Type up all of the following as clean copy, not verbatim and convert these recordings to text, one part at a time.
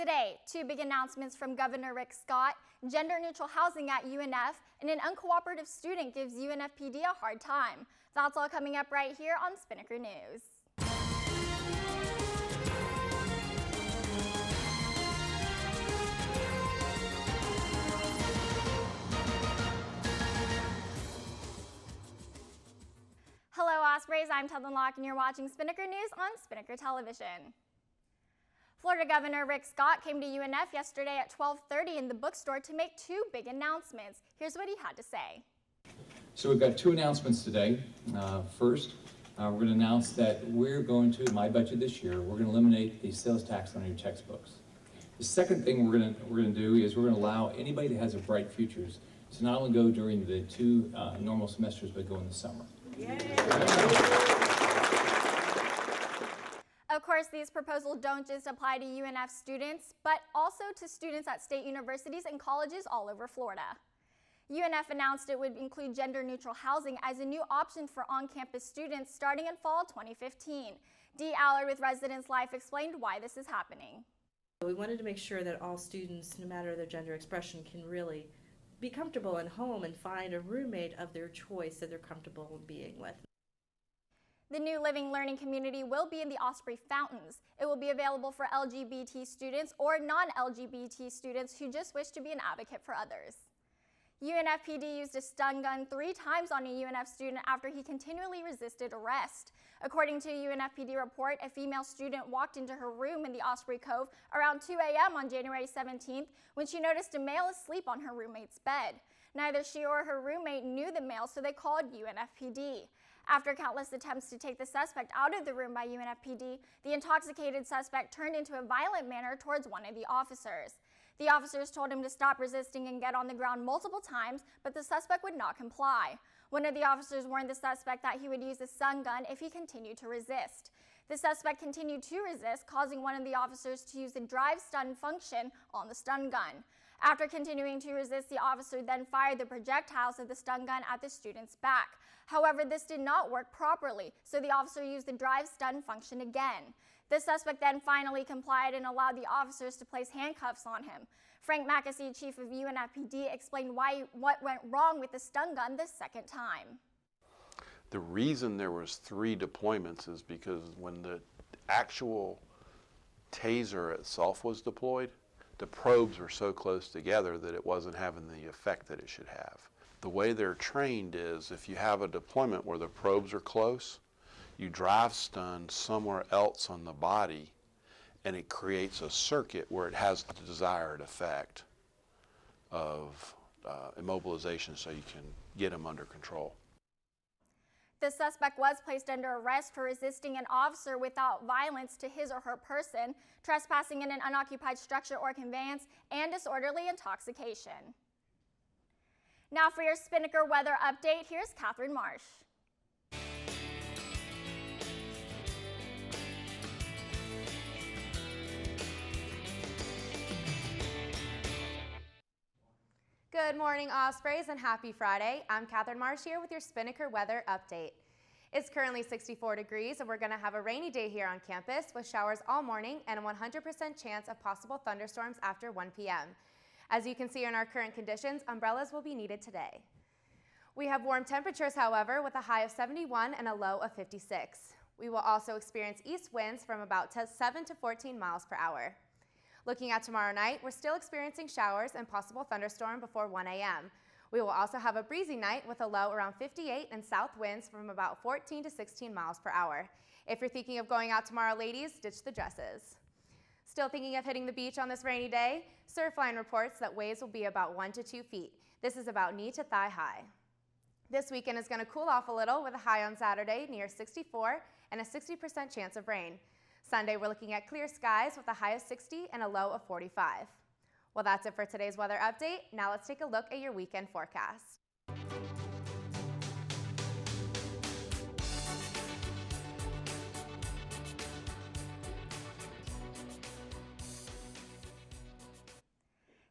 Today, two big announcements from Governor Rick Scott, gender-neutral housing at UNF, and an uncooperative student gives UNFPD a hard time. That's all coming up right here on Spinnaker News. Hello Ospreys, I'm Tedlyn Locke and you're watching Spinnaker News on Spinnaker Television. Florida Governor Rick Scott came to UNF yesterday at 12:30 in the bookstore to make two big announcements. Here's what he had to say. So we've got two announcements today. First, we're going to announce that we're going to, in my budget this year, we're going to eliminate the sales tax on your textbooks. The second thing we're going to do is we're going to allow anybody that has a bright futures to not only go during the two normal semesters, but go in the summer. Yay. Of course, these proposals don't just apply to UNF students, but also to students at state universities and colleges all over Florida. UNF announced it would include gender-neutral housing as a new option for on-campus students starting in fall 2015. Dee Allard with Residence Life explained why this is happening. We wanted to make sure that all students, no matter their gender expression, can really be comfortable at home and find a roommate of their choice that they're comfortable being with. The new Living Learning community will be in the Osprey Fountains. It will be available for LGBT students or non-LGBT students who just wish to be an advocate for others. UNFPD used a stun gun 3 times on a UNF student after he continually resisted arrest. According to a UNFPD report, a female student walked into her room in the Osprey Cove around 2 a.m. on January 17th when she noticed a male asleep on her roommate's bed. Neither she or her roommate knew the male, so they called UNFPD. After countless attempts to take the suspect out of the room by UNFPD, the intoxicated suspect turned into a violent manner towards one of the officers. The officers told him to stop resisting and get on the ground multiple times, but the suspect would not comply. One of the officers warned the suspect that he would use a stun gun if he continued to resist. The suspect continued to resist, causing one of the officers to use the drive stun function on the stun gun. After continuing to resist, the officer then fired the projectiles of the stun gun at the student's back. However, this did not work properly, so the officer used the drive stun function again. The suspect then finally complied and allowed the officers to place handcuffs on him. Frank Mackesy, chief of UNFPD, explained what went wrong with the stun gun the second time. The reason there was 3 deployments is because when the actual taser itself was deployed, the probes were so close together that it wasn't having the effect that it should have. The way they're trained is if you have a deployment where the probes are close, you drive stun somewhere else on the body and it creates a circuit where it has the desired effect of immobilization so you can get them under control. The suspect was placed under arrest for resisting an officer without violence to his or her person, trespassing in an unoccupied structure or conveyance, and disorderly intoxication. Now for your Spinnaker weather update, here's Catherine Marsh. Good morning, Ospreys, and happy Friday. I'm Catherine Marsh here with your Spinnaker weather update. It's currently 64 degrees, and we're going to have a rainy day here on campus with showers all morning and a 100% chance of possible thunderstorms after 1 p.m. As you can see in our current conditions, umbrellas will be needed today. We have warm temperatures, however, with a high of 71 and a low of 56. We will also experience east winds from about 7 to 14 miles per hour. Looking at tomorrow night, we're still experiencing showers and possible thunderstorm before 1 a.m. We will also have a breezy night with a low around 58 and south winds from about 14 to 16 miles per hour. If you're thinking of going out tomorrow, ladies, ditch the dresses. Still thinking of hitting the beach on this rainy day? Surfline reports that waves will be about 1 to 2 feet. This is about knee to thigh high. This weekend is going to cool off a little with a high on Saturday near 64 and a 60% chance of rain. Sunday, we're looking at clear skies with a high of 60 and a low of 45. Well, that's it for today's weather update. Now let's take a look at your weekend forecast.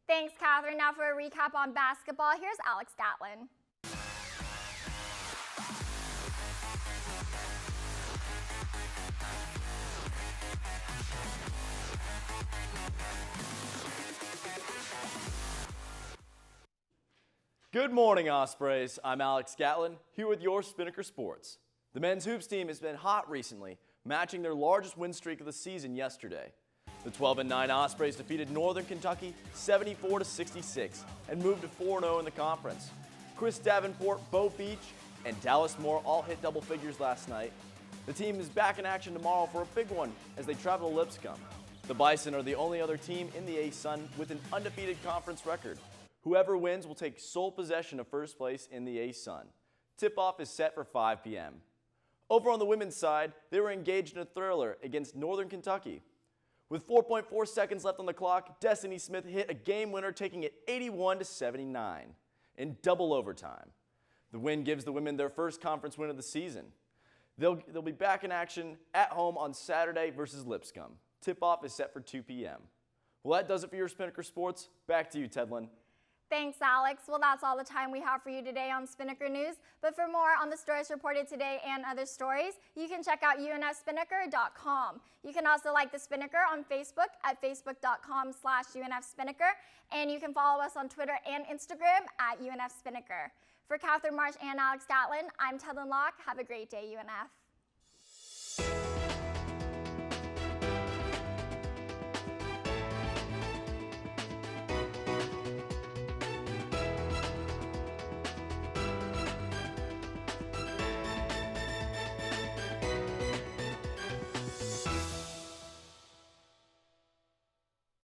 Thanks, Catherine. Now for a recap on basketball, here's Alex Gatlin. Good morning, Ospreys. I'm Alex Gatlin, here with your Spinnaker Sports. The men's hoops team has been hot recently, matching their largest win streak of the season yesterday. The 12-9 Ospreys defeated Northern Kentucky 74-66 and moved to 4-0 in the conference. Chris Davenport, Bo Beach, and Dallas Moore all hit double figures last night. The team is back in action tomorrow for a big one as they travel to Lipscomb. The Bison are the only other team in the A-Sun with an undefeated conference record. Whoever wins will take sole possession of first place in the A-Sun. Tip-off is set for 5 p.m. Over on the women's side, they were engaged in a thriller against Northern Kentucky. With 4.4 seconds left on the clock, Destiny Smith hit a game winner, taking it 81-79 in double overtime. The win gives the women their first conference win of the season. They'll be back in action at home on Saturday versus Lipscomb. Tip-off is set for 2 p.m. Well, that does it for your Spinnaker Sports. Back to you, Tedlin. Thanks, Alex. Well, that's all the time we have for you today on Spinnaker News. But for more on the stories reported today and other stories, you can check out unfspinnaker.com. You can also like the Spinnaker on Facebook at facebook.com/UNFspinnaker. And you can follow us on Twitter and Instagram at UNFspinnaker. For Catherine Marsh and Alex Gatlin, I'm Tedlin Locke. Have a great day, UNF.